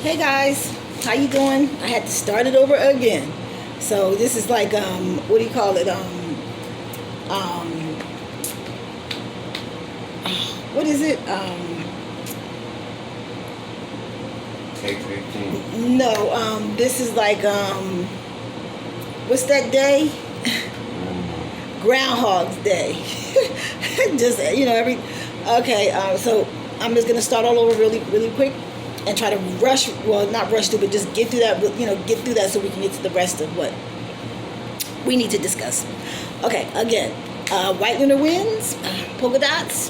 Hey guys, how you doing? I had to start it over again. So this is like what do you call it? Um what is it? Take 15. No, this is like what's that day? Groundhog's Day. Just every okay. So I'm just gonna start all over really quick and try to rush. Well, not rush through, but just get through that. Get through that so we can get to the rest of what we need to discuss. Okay, again, White Lunar wins, polka dots,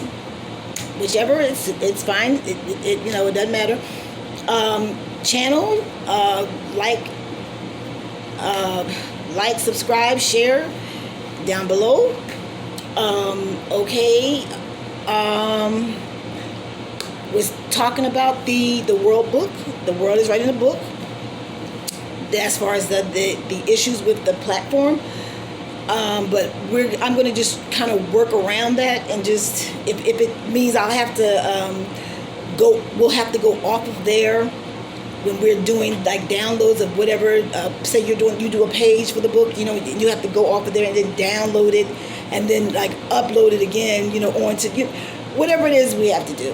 whichever. It's fine. It doesn't matter. Channel, like, subscribe, share down below. Okay. Was talking about the world book. The world is writing a book. As far as the issues with the platform, but I'm going to just kind of work around that and just if it means I'll have to we'll have to go off of there when we're doing like downloads of whatever. Say you do a page for the book, you have to go off of there and then download it and then like upload it again, onto whatever it is we have to do.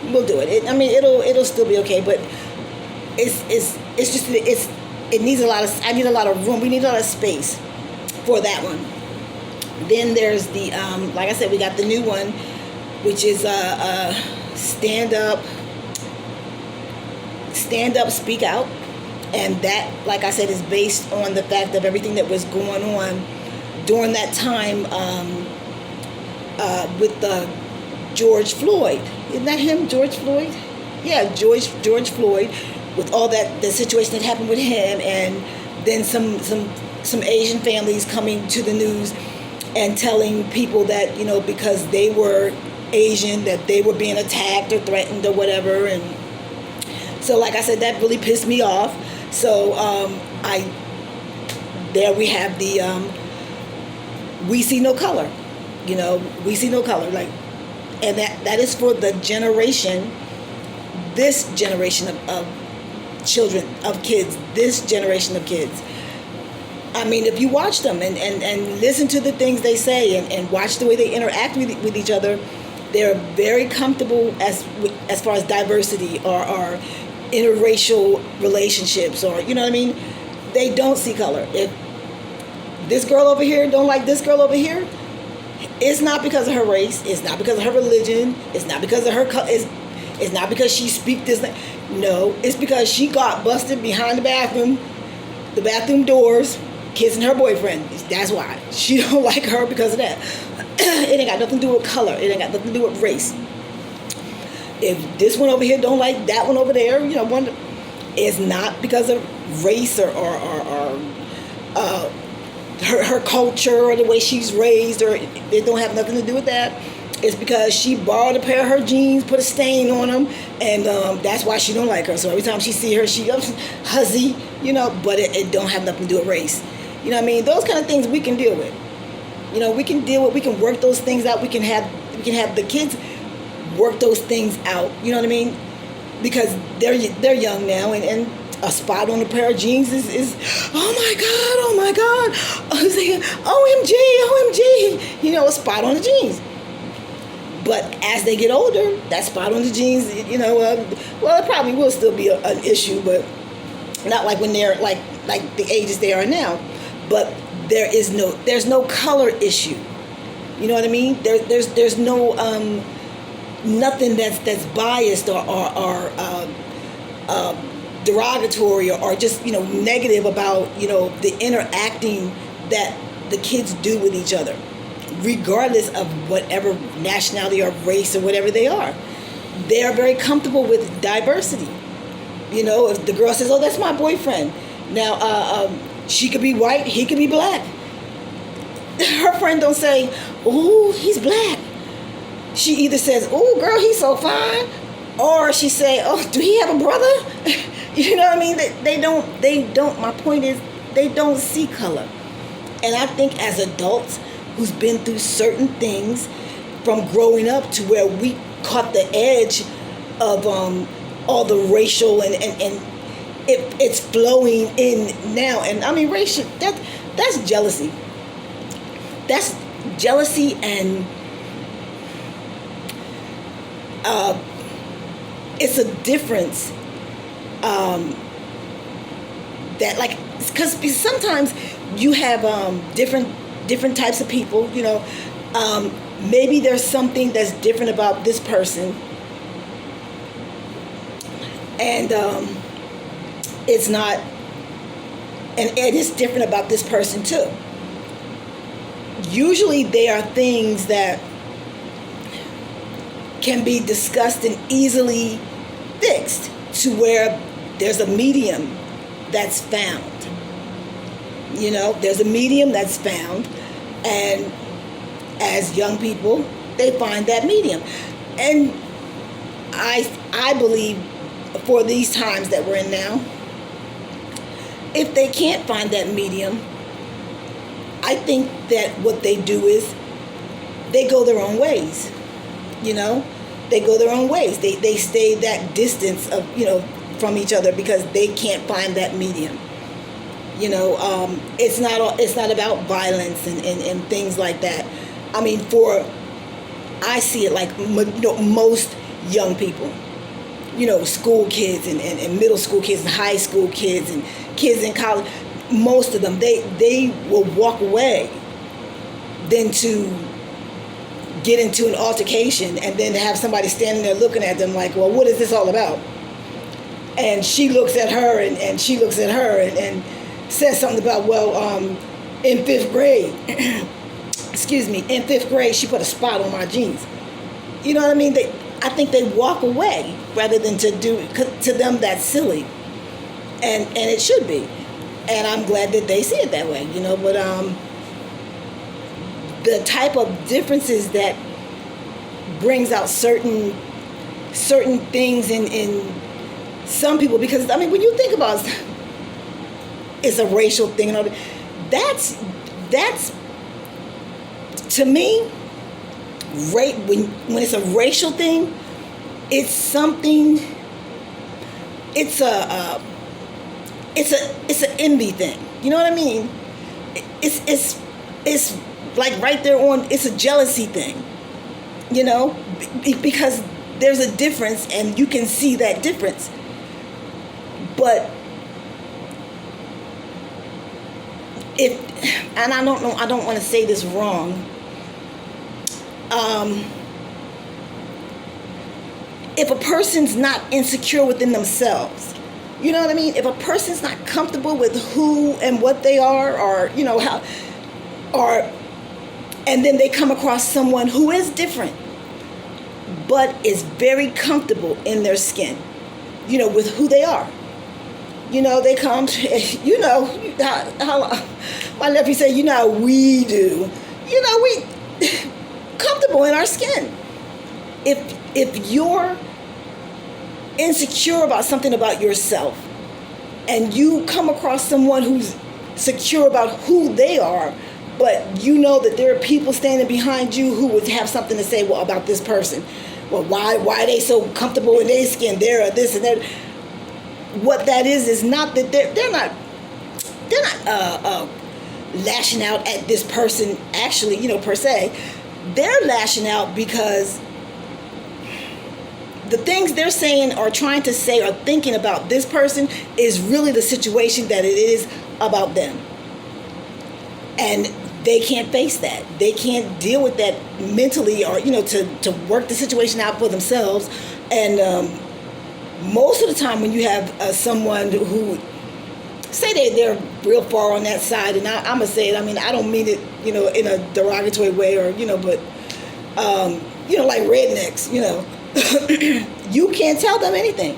We'll do it. It'll still be okay, but it needs a lot of. I need a lot of room. We need a lot of space for that one. Then there's the like I said, we got the new one, which is stand up, speak out, and that, like I said, is based on the fact of everything that was going on during that time with George Floyd. Isn't that him, George Floyd? Yeah, George Floyd, with all the situation that happened with him, and then some Asian families coming to the news and telling people that because they were Asian that they were being attacked or threatened or whatever. And so, like I said, that really pissed me off. So there we have the we see no color. We see no color, like. And that is for the generation, this generation of children, of kids, this generation of kids. I mean, if you watch them and listen to the things they say and watch the way they interact with each other, they're very comfortable as far as diversity or interracial relationships, or you know what I mean? They don't see color. If this girl over here don't like this girl over here, it's not because of her race. It's not because of her religion. It's not because of her. It's not because she speaks this. No, it's because she got busted behind the bathroom doors, kissing her boyfriend. That's why she don't like her, because of that. It ain't got nothing to do with color. It ain't got nothing to do with race. If this one over here don't like that one over there, it's not because of race or her culture or the way she's raised, or it don't have nothing to do with that. It's because she borrowed a pair of her jeans, put a stain on them, and that's why she don't like her. So every time she see her, she goes hussy, but it don't have nothing to do with race. You know what I mean? Those kind of things we can deal with. We can work those things out. We can have the kids work those things out. You know what I mean? Because they're young now, and a spot on a pair of jeans is oh my god, I was thinking OMG, a spot on the jeans. But as they get older, that spot on the jeans, well, it probably will still be an issue, but not like when they're like the ages they are now. But there's no color issue. You know what I mean? There's no nothing that's biased or derogatory or just negative about the interacting that the kids do with each other, regardless of whatever nationality or race or whatever they are. They are very comfortable with diversity. If the girl says, "Oh, that's my boyfriend," now she could be white, he could be black. Her friend don't say, "Oh, he's black." She either says, "Oh, girl, he's so fine," or she say, "Oh, do he have a brother?" You know what I mean? They don't, my point is, they don't see color. And I think as adults who's been through certain things from growing up to where we caught the edge of all the racial and it's flowing in now. And I mean, racial, that's jealousy. That's jealousy, and it's a difference that, like, because sometimes you have different types of people, you know. Maybe there's something that's different about this person, and it's not, and it's different about this person too. Usually there are things that can be discussed and easily fixed to where there's a medium that's found. You know, there's a medium that's found, and as young people, they find that medium. And I believe for these times that we're in now, if they can't find that medium, I think that what they do is they go their own ways. You know, they go their own ways. They stay that distance of, you know, from each other because they can't find that medium. You know, it's not about violence and things like that. I mean, I see it like most young people, you know, school kids and middle school kids and high school kids and kids in college, most of them, they will walk away than to get into an altercation and then have somebody standing there looking at them like, well, what is this all about? And she looks at her and she looks at her and says something about, well, in fifth grade, in fifth grade, she put a spot on my jeans. You know what I mean? I think they walk away rather than to them that's silly. And it should be. And I'm glad that they see it that way, you know, but the type of differences that brings out certain things in some people, because I mean, when you think about it's a racial thing and all that, that's to me, when it's a racial thing, it's something. It's an envy thing. You know what I mean? It's like right there on. It's a jealousy thing. You know, because there's a difference, and you can see that difference. But and I don't know, I don't want to say this wrong. If a person's not insecure within themselves, you know what I mean? If a person's not comfortable with who and what they are, or, you know, how, or, and then they come across someone who is different, but is very comfortable in their skin, you know, with who they are. You know, they come, you know, how my nephew said, you know how we do. You know, we comfortable in our skin. If you're insecure about something about yourself and you come across someone who's secure about who they are, but you know that there are people standing behind you who would have something to say, well, about this person. Well, why are they so comfortable in their skin? They're this and that. What that is not that they're not lashing out at this person actually, you know, per se. They're lashing out because the things they're saying or trying to say or thinking about this person is really the situation that it is about them. And they can't face that. They can't deal with that mentally, or, you know, to work the situation out for themselves. And most of the time when you have someone who, say they're real far on that side, and I'm going to say it, I mean, I don't mean it, you know, in a derogatory way, or, you know, but, you know, like rednecks, you know, you can't tell them anything.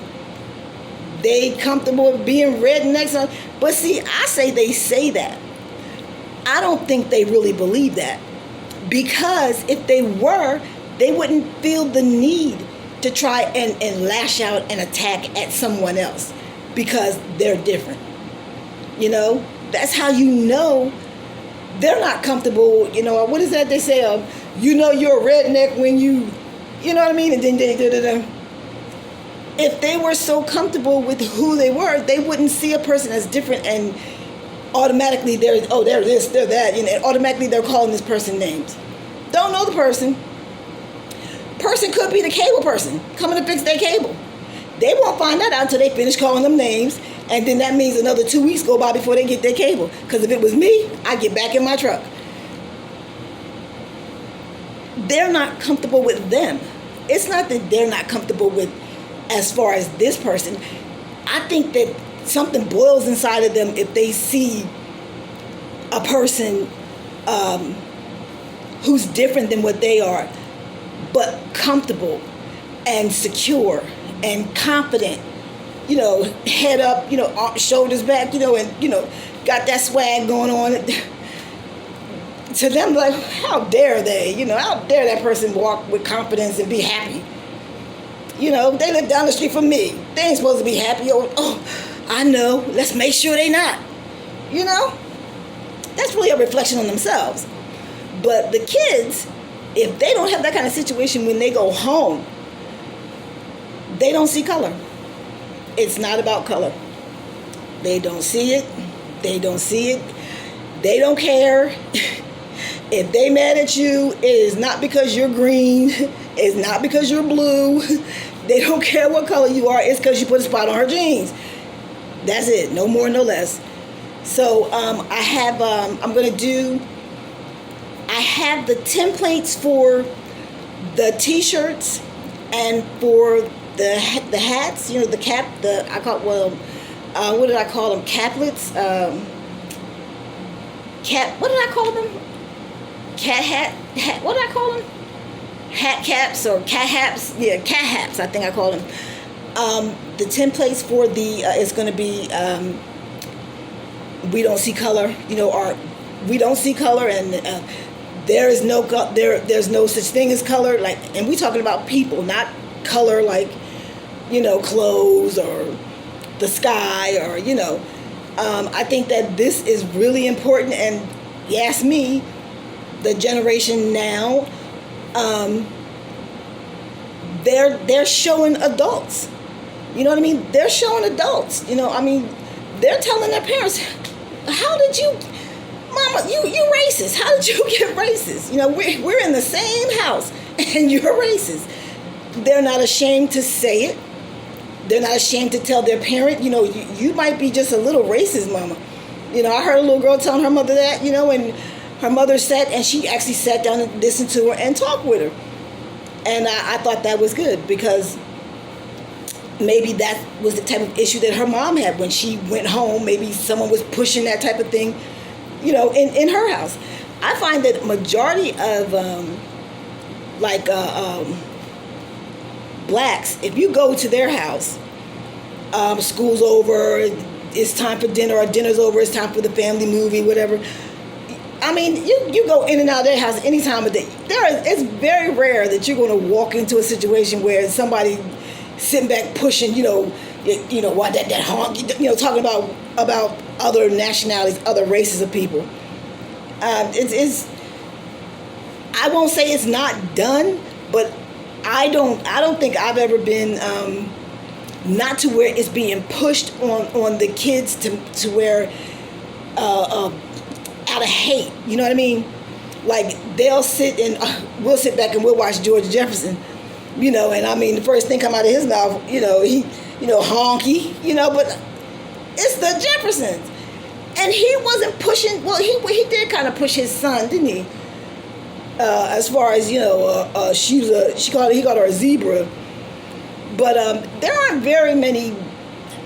They comfortable with being rednecks. But see, I say they say that. I don't think they really believe that. Because if they were, they wouldn't feel the need to try and lash out and attack at someone else because they're different. You know, that's how you know they're not comfortable. You know, what is that they say? You know you're a redneck when you know what I mean? And then if they were so comfortable with who they were, they wouldn't see a person as different and automatically they're this, they're that, and automatically they're calling this person names. Don't know the person. Person could be the cable person coming to fix their cable. They won't find that out until they finish calling them names, and then that means another 2 weeks go by before they get their cable. Because if it was me, I'd get back in my truck. They're not comfortable with them. It's not that they're not comfortable with as far as this person. I think that something boils inside of them if they see a person who's different than what they are, but comfortable and secure and confident, head up, shoulders back, and, got that swag going on. To them, like, how dare they? How dare that person walk with confidence and be happy? They live down the street from me. They ain't supposed to be happy. Oh, I know. Let's make sure they not. That's really a reflection on themselves. But the kids, if they don't have that kind of situation when they go home, they don't see color. It's not about color. They don't see it. They don't see it. They don't care. If they mad at you, it is not because you're green. It's not because you're blue. They don't care what color you are. It's because you put a spot on her jeans. That's it. No more, no less. So I have the templates for the t-shirts and for the hats. The cap. What did I call them? Caplets. What did I call them? Cat hat. What did I call them? Hat caps or cat hats? Yeah, cat hats. I think I call them. The templates for the it's going to be we don't see color. Or we don't see color, and there's no such thing as color. Like, and we talking about people, not color like clothes or the sky or I think that this is really important, and you ask me, the generation now, they're showing adults. You know what I mean? They're showing adults. They're telling their parents, "How did you, Mama? You racist? How did you get racist? We're in the same house, and you're racist." They're not ashamed to say it. They're not ashamed to tell their parent, you might be just a little racist, Mama. I heard a little girl telling her mother that, and her mother sat, and she actually sat down and listened to her and talked with her. And I thought that was good, because maybe that was the type of issue that her mom had when she went home. Maybe someone was pushing that type of thing, in her house. I find that majority of blacks, if you go to their house, school's over, it's time for dinner, or dinner's over, it's time for the family movie, whatever. I mean, you go in and out of their house any time of day. It's very rare that you're going to walk into a situation where somebody sitting back pushing, why that honk, talking about other nationalities, other races of people. It's I won't say it's not done, but I don't think I've ever been not to where it's being pushed on the kids to where out of hate. You know what I mean? Like, they'll sit and we'll sit back and we'll watch George Jefferson, and I mean, the first thing come out of his mouth, he honky, but it's the Jeffersons. And he wasn't pushing, well, he did kind of push his son, didn't he? As far as, he called her a zebra. But there aren't very many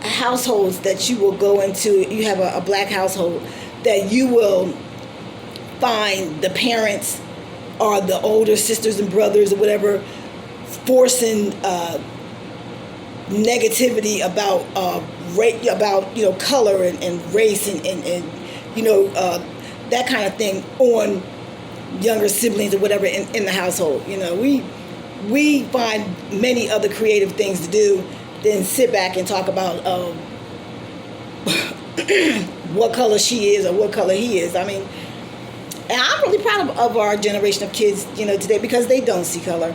households that you will go into. You have a black household that you will find the parents or the older sisters and brothers or whatever forcing negativity about color and race and that kind of thing on younger siblings or whatever in the household. We find many other creative things to do than sit back and talk about what color she is or what color he is. I mean, and I'm really proud of our generation of kids, today, because they don't see color.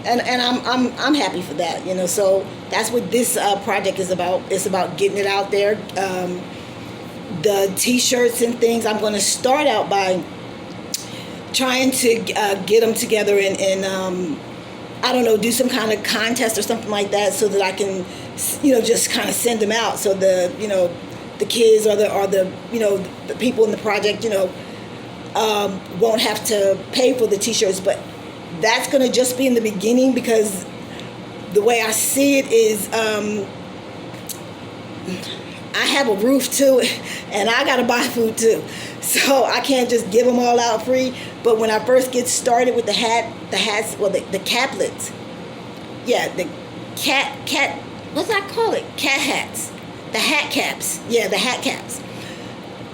and I'm happy for that, you know. So that's what this project is about. It's about getting it out there. The T-shirts and things. I'm going to start out by trying to get them together and I don't know, do some kind of contest or something like that, so that I can, you know, just kind of send them out, so the, you know, the kids or the you know, the people in the project, you know, won't have to pay for the T-shirts. But that's going to just be in the beginning, because the way I see it is I have a roof too, and I got to buy food too. So I can't just give them all out free. But when I first get started with the hats, well, the caplets, yeah, the cat, what's that call it? Cat hats, the hat caps, yeah, the hat caps.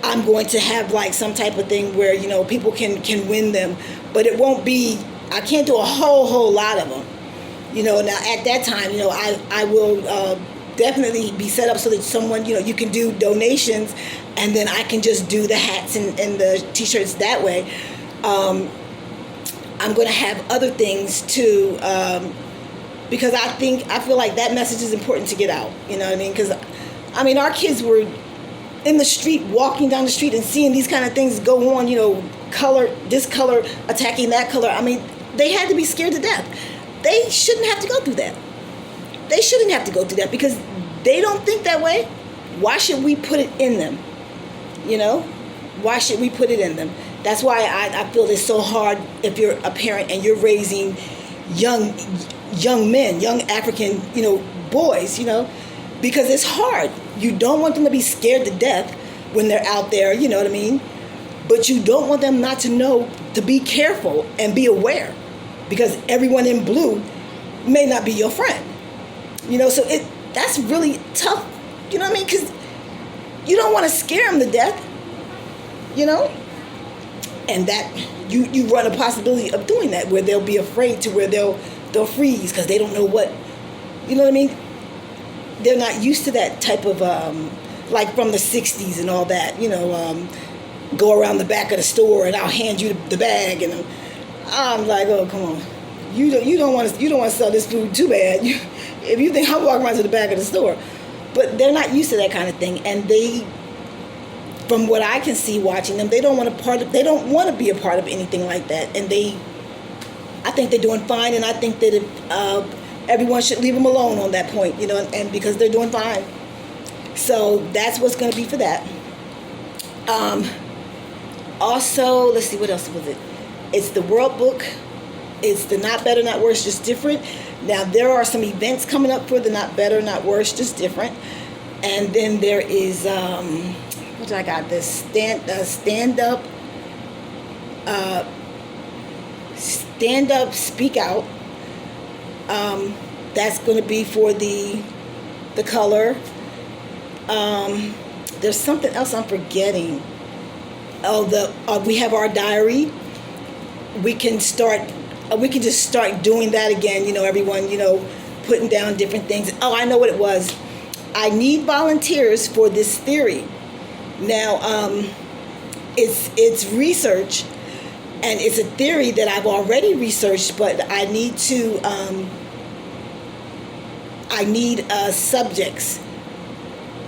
I'm going to have like some type of thing where, you know, people can win them, but it won't be. I can't do a whole lot of them, you know. Now at that time, you know, I will definitely be set up so that someone, you know, you can do donations, and then I can just do the hats and the T-shirts that way. I'm going to have other things too, because I feel like that message is important to get out. You know what I mean? Because I mean, our kids were in the street, walking down the street and seeing these kind of things go on, you know, this color attacking that color. I mean, they had to be scared to death. They shouldn't have to go through that. They shouldn't have to go through that, because they don't think that way. Why should we put it in them? You know? Why should we put it in them? That's why I feel it's so hard if you're a parent and you're raising young men, young African, you know, boys, you know, because it's hard. You don't want them to be scared to death when they're out there, you know what I mean? But you don't want them not to know to be careful and be aware, because everyone in blue may not be your friend. You know, so that's really tough, you know what I mean? Because you don't want to scare them to death, you know? And that you run a possibility of doing that, where they'll be afraid, to where they'll freeze because they don't know what, you know what I mean? They're not used to that type of, like from the 60s and all that, you know, go around the back of the store and I'll hand you the bag, and I'm like, oh, come on. You don't want to sell this food too bad. If you think I'm walking around to the back of the store. But they're not used to that kind of thing, and they, from what I can see watching them, they don't want to be a part of anything like that. And I think they're doing fine, and I think that if, everyone should leave them alone on that point, you know, and because they're doing fine. So that's what's going to be for that. Also, let's see, what else was it? It's the World Book. It's the Not Better, Not Worse, Just Different. Now, there are some events coming up for the Not Better, Not Worse, Just Different. And then there is, what did I got? The stand up, speak out. That's going to be for the color. There's something else I'm forgetting. Oh, we have our diary. We can just start doing that again. You know, everyone, you know, putting down different things. Oh, I know what it was. I need volunteers for this theory. Now, it's research, and it's a theory that I've already researched, but I need subjects,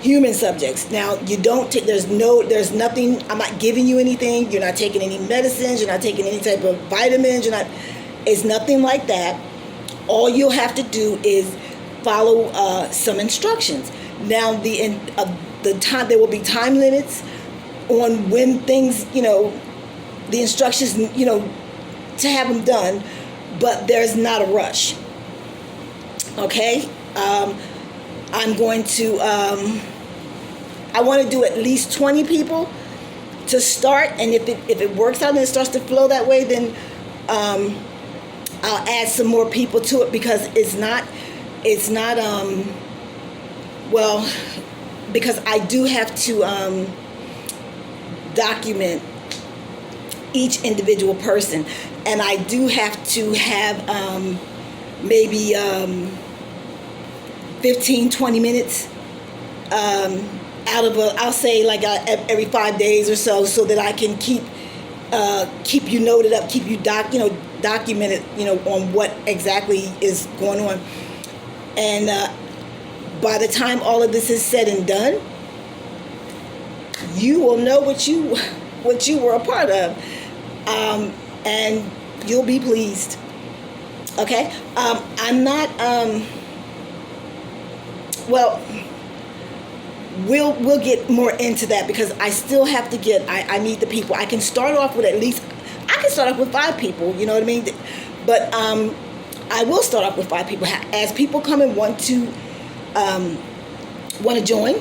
human subjects. Now, you don't take, there's nothing, I'm not giving you anything, you're not taking any medicines, you're not taking any type of vitamins, it's nothing like that. All you'll have to do is follow some instructions. Now, the time, there will be time limits on when things, you know, the instructions, you know, to have them done, but there's not a rush. Okay? I'm going to, I want to do at least 20 people to start, and if it works out and it starts to flow that way, then I'll add some more people to it, because it's not well, because I do have to document each individual person, and I do have to have maybe 15, 20 minutes out of I'll say like every 5 days or so that I can keep keep you noted up, keep you documented, on what exactly is going on. And by the time all of this is said and done, you will know what you were a part of, and you'll be pleased. Okay, I'm not. Well, we'll get more into that because I still have to get. I need the people. I can start off with at least. I can start off with 5 people. You know what I mean? But I will start off with 5 people as people come and want to join.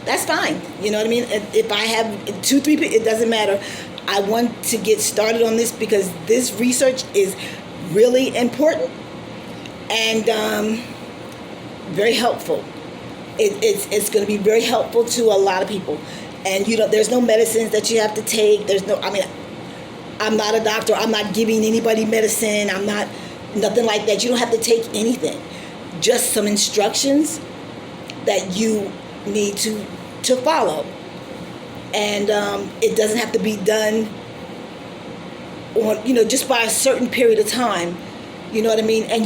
That's fine. You know what I mean? If I have 2, 3 people, it doesn't matter. I want to get started on this because this research is really important and very helpful. It's going to be very helpful to a lot of people. And there's no medicines that you have to take. I'm not a doctor. I'm not giving anybody medicine. I'm not nothing like that. You don't have to take anything. Just some instructions that you need to follow. And it doesn't have to be done on just by a certain period of time. You know what I mean? And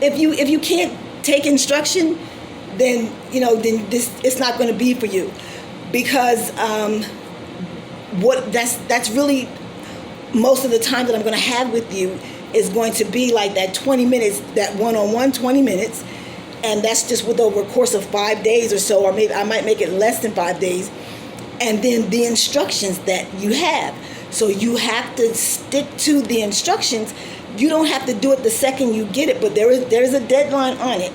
if you can't take instruction, then this it's not going to be for you, because that's really most of the time that I'm going to have with you is going to be like that 20 minutes, that one-on-one 20 minutes. And that's just over a course of 5 days or so, or maybe I might make it less than 5 days. And then the instructions that you have. So you have to stick to the instructions. You don't have to do it the second you get it, but there's a deadline on it.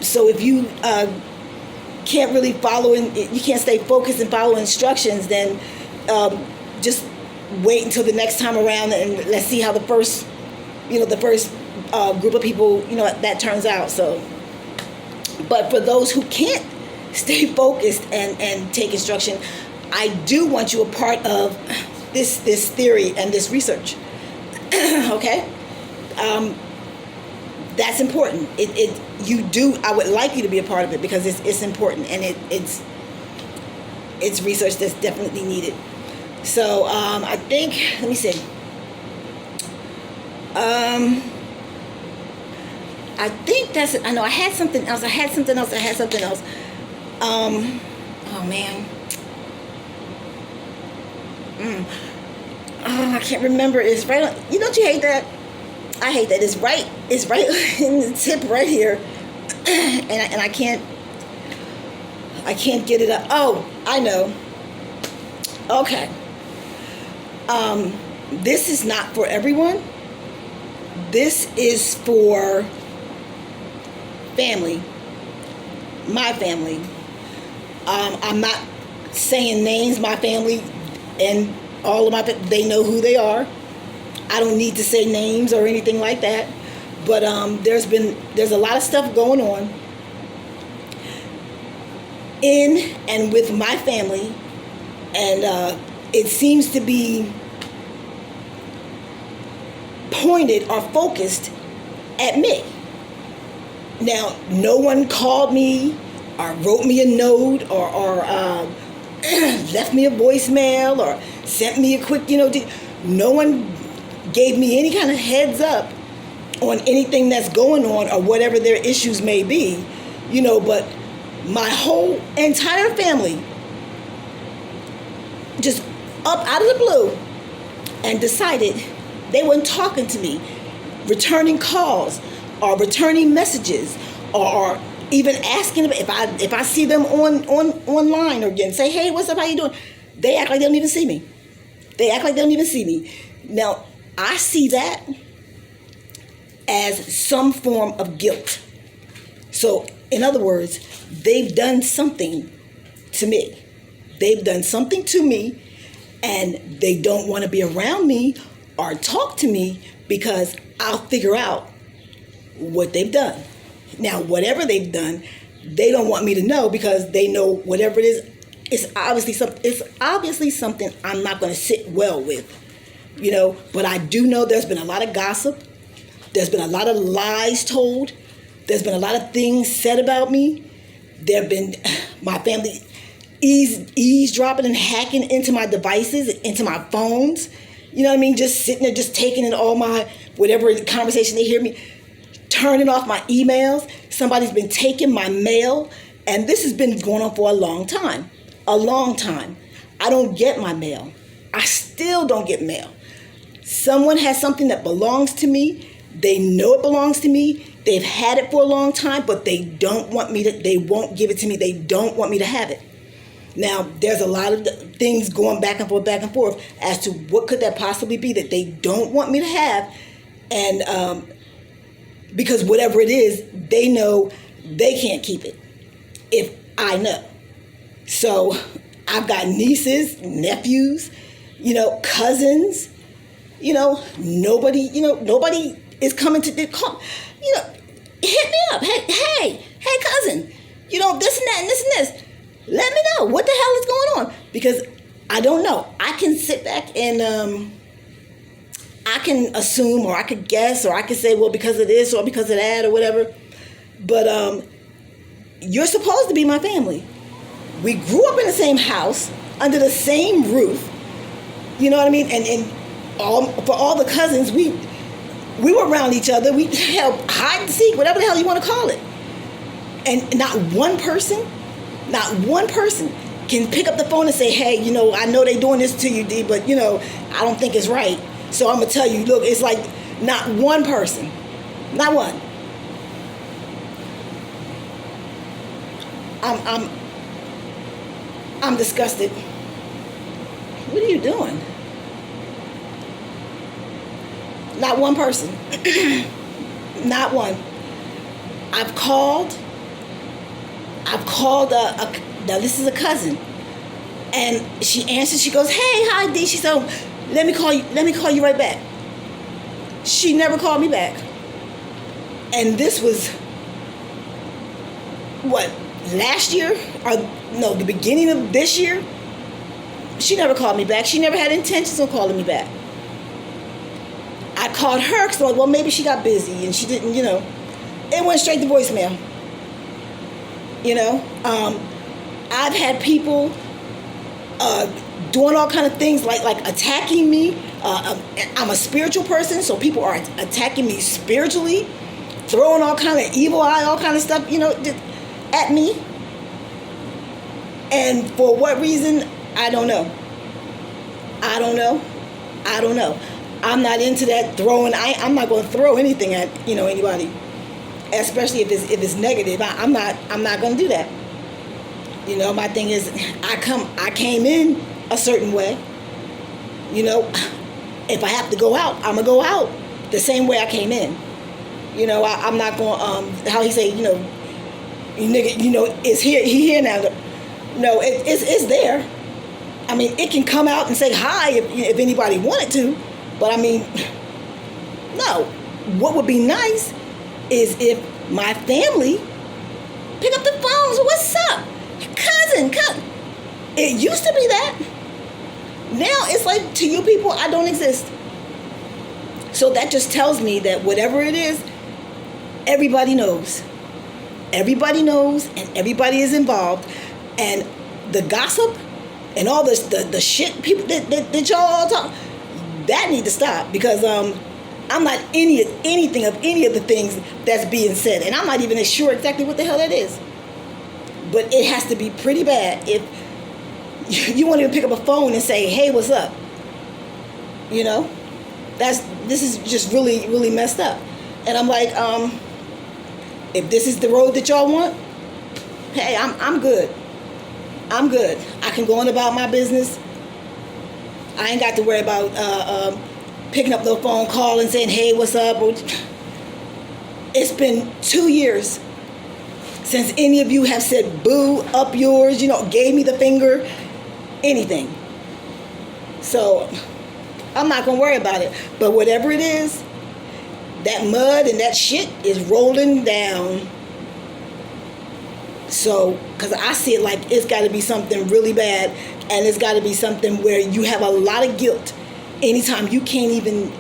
So if you can't really you can't stay focused and follow instructions, then just wait until the next time around and let's see how the first group of people, that turns out. So, but for those who can't stay focused and take instruction, I do want you a part of this theory and this research. Okay, that's important. I would like you to be a part of it because it's important and it's research that's definitely needed. So I think, let me see. I think that's it. I know I had something else. Oh man. Oh, I can't remember. It's right on, don't you hate that? I hate that. It's right in the tip right here. And I can't get it up. Oh, I know. Okay. This is not for everyone. This is for family, my family. I'm not saying names. My family and all of they know who they are. I don't need to say names or anything like that. But there's a lot of stuff going on in and with my family, and it seems to be pointed or focused at me. Now, no one called me or wrote me a note or left me a voicemail or sent me a quick, no one gave me any kind of heads up on anything that's going on or whatever their issues may be, but my whole entire family just up out of the blue and decided they weren't talking to me, returning calls or returning messages or even asking if I see them online or again, say, hey, what's up, how you doing? They act like they don't even see me. Now, I see that as some form of guilt. So, in other words, they've done something to me. And they don't want to be around me or talk to me because I'll figure out what they've done. Now, whatever they've done, they don't want me to know because they know whatever it is, it's obviously something I'm not going to sit well with, But I do know there's been a lot of gossip. There's been a lot of lies told. There's been a lot of things said about me. My family eavesdropping and hacking into my devices, into my phones. You know what I mean? Just sitting there, just taking in all my, whatever conversation they hear me, turning off my emails. Somebody's been taking my mail. And this has been going on for a long time. A long time. I don't get my mail. I still don't get mail. Someone has something that belongs to me. They know it belongs to me. They've had it for a long time, but they won't give it to me. They don't want me to have it. Now, there's a lot of things going back and forth as to what could that possibly be that they don't want me to have. And because whatever it is, they know they can't keep it if I know. So I've got nieces, nephews, cousins, nobody is coming to call, hit me up. Hey, cousin, this and that and this and this. Let me know what the hell is going on, because I don't know. I can sit back and I can assume, or I could guess, or I could say, well, because of this or because of that or whatever. But you're supposed to be my family. We grew up in the same house, under the same roof. You know what I mean? And for all the cousins, we were around each other. We held hide and seek, whatever the hell you want to call it. And not one person can pick up the phone and say, hey, I know they doing this to you, D, but, I don't think it's right. So I'm going to tell you, look, it's like not one person. Not one. I'm disgusted. What are you doing? Not one person. Not one. I've called now this is a cousin, and she answers. She goes, hey, hi, D. She said, let me call you right back. She never called me back. And this was last year, or no, the beginning of this year. She never called me back. She never had intentions of calling me back. I called her because I thought, well, maybe she got busy and she didn't, It went straight to voicemail. I've had people doing all kind of things like attacking me. I'm a spiritual person, so people are attacking me spiritually, throwing all kind of evil eye, all kind of stuff, at me. And for what reason, I don't know. I'm not into that throwing. I'm not going to throw anything at anybody, especially if it's negative. I'm not going to do that. My thing is, I came in a certain way. If I have to go out, I'm gonna go out the same way I came in. I'm not going. How he say, you nigga, is he here now? No, it's there. I mean, it can come out and say hi if anybody wanted to, but I mean, no. What would be nice is if my family pick up the phones. What's up, cousin? It used to be that. Now it's like, to you people, I don't exist. So that just tells me that whatever it is, everybody knows. Everybody knows, and everybody is involved. And the gossip and all this, the shit people that y'all all talk, that need to stop, because I'm not anything of any of the things that's being said, and I'm not even sure exactly what the hell that is. But it has to be pretty bad if you won't even pick up a phone and say, hey, what's up? This is just really, really messed up. And I'm like, if this is the road that y'all want, hey, I'm good. I'm good. I can go on about my business. I ain't got to worry about picking up no phone call and saying, hey, what's up? It's been 2 years since any of you have said boo, up yours, gave me the finger, anything. So I'm not going to worry about it. But whatever it is, that mud and that shit is rolling down. So, because I see it like it's got to be something really bad, and it's got to be something where you have a lot of guilt anytime you can't even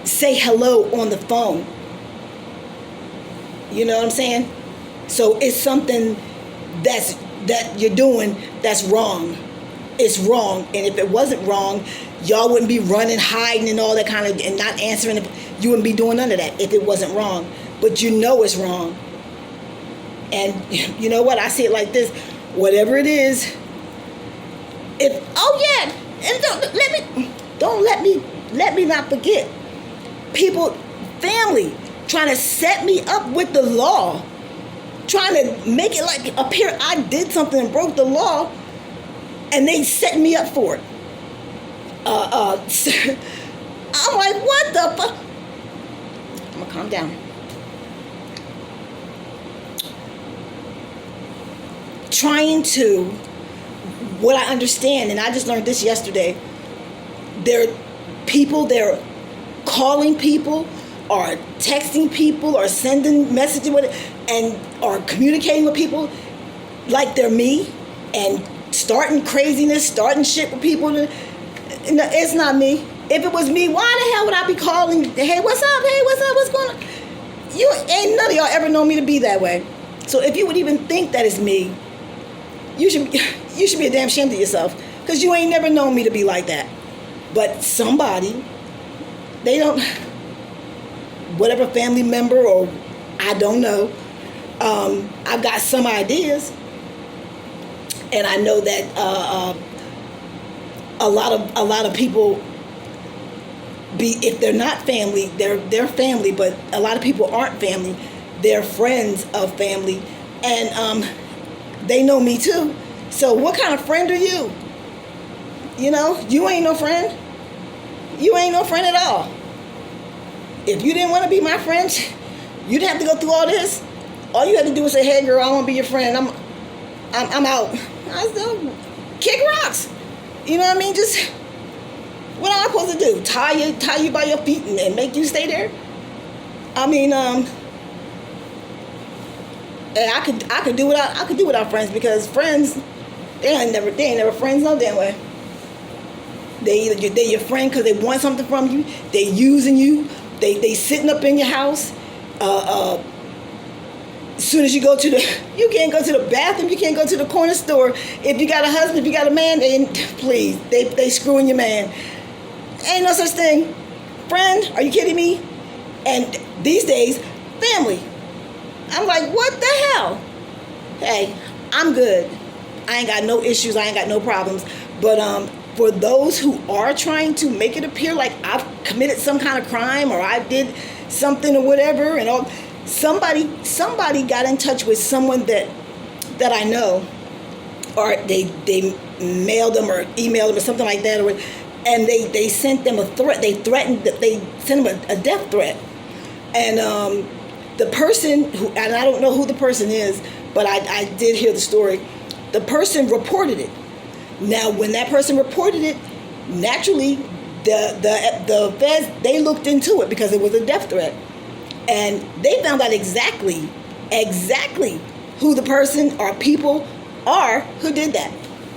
say hello on the phone. You know what I'm saying? So it's something that you're doing that's wrong. It's wrong. And if it wasn't wrong, y'all wouldn't be running, hiding, and all that kind of, and not answering. You wouldn't be doing none of that if it wasn't wrong. But you know it's wrong. And you know what? I see it like this. Whatever it is, and don't let me not forget. People, family, trying to set me up with the law, trying to make it like appear I did something and broke the law, and they set me up for it. I'm like, what the fuck? I'm gonna calm down. Trying to, what I understand, and I just learned this yesterday, they're calling people, or texting people, or sending messages with it, and or communicating with people like they're me, and starting craziness, starting shit with people. No, it's not me. If it was me, why the hell would I be calling? Hey, what's up? Hey, what's up? What's going on? You ain't none of y'all ever known me to be that way. So if you would even think that it's me, you should be a damn ashamed of yourself, because you ain't never known me to be like that. But somebody, they don't, whatever family member, or I don't know, I've got some ideas, and I know that a lot of people, if they're not family, they're family, but a lot of people aren't family. They're friends of family, and they know me too. So what kind of friend are you? You know, you ain't no friend. You ain't no friend at all. If you didn't want to be my friend, you'd have to go through all this. All you had to do was say, "Hey, girl, I want to be your friend. I'm out." I still kick rocks. You know what I mean? Just, what am I supposed to do? Tie you by your feet and make you stay there? I mean, and I could do without friends, because friends, they ain't never friends no damn way. They're your friend because they want something from you. They using you. They sitting up in your house. As soon as you can't go to the bathroom, you can't go to the corner store. If you got a husband, if you got a man, they screwing your man. Ain't no such thing. Friend, are you kidding me? And these days, family. I'm like, what the hell? Hey, I'm good. I ain't got no issues. I ain't got no problems. But for those who are trying to make it appear like I've committed some kind of crime, or I did something or whatever, and all, somebody got in touch with someone that I know, or they mailed them or emailed them or something like that, and they sent them a threat. They sent them a death threat, and the person who, and I don't know who the person is, but I did hear the story. The person reported it. Now, when that person reported it, naturally, the feds, they looked into it because it was a death threat, and they found out exactly who the person or people are who did that.